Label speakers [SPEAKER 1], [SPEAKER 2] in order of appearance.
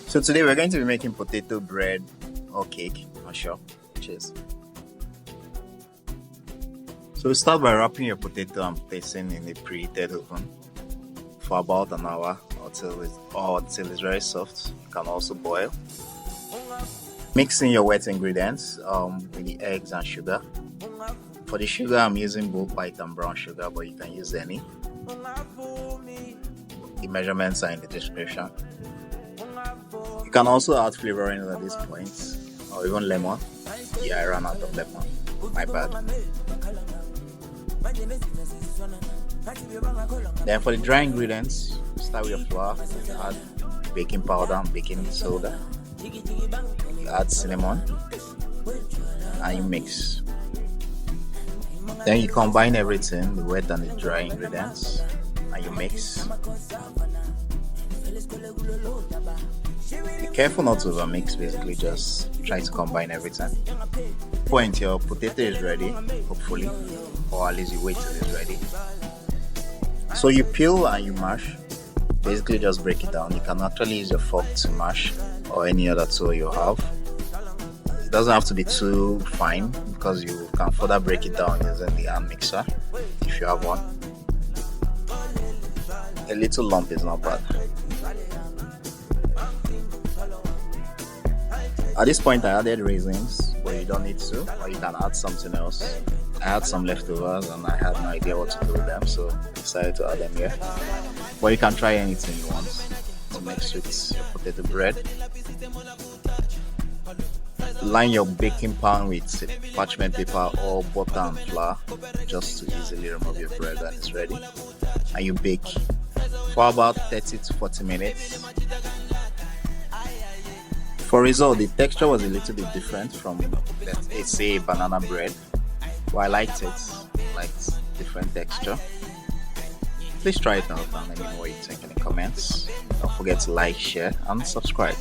[SPEAKER 1] So today we're going to be making potato bread or cake, not sure. Cheers. So start by wrapping your potato and placing in a preheated oven for about an hour until it's very soft. You can also boil. Mix in your wet ingredients with the eggs and sugar. For the sugar, I'm using both white and brown sugar, but you can use any. The measurements are in the description. You can also add flavoring at this point, or even lemon. Yeah, I ran out of lemon. My bad. Then for the dry ingredients, start with your flour. Add baking powder and baking soda. You add cinnamon and you mix. Then you combine everything, the wet and the dry ingredients, and you mix. Be careful not to overmix, basically just try to combine everything. Point your potato is ready, hopefully, or at least you wait till it's ready. So you peel and you mash, basically just break it down. You can actually use your fork to mash or any other tool you have. It doesn't have to be too fine because you can further break it down using the hand mixer if you have one. A little lump is not bad. At this point I added raisins, but you don't need to, or you can add something else. I had some leftovers and I had no idea what to do with them, so I decided to add them here. But you can try anything you want to mix with your potato bread. Line your baking pan with parchment paper or butter and flour just to easily remove your bread when it's ready. And you bake for about 30 to 40 minutes. For result, the texture was a little bit different from, let's say, banana bread. But I liked it. I liked different texture. Please try it out and let me know what you think in the comments. Don't forget to like, share, and subscribe.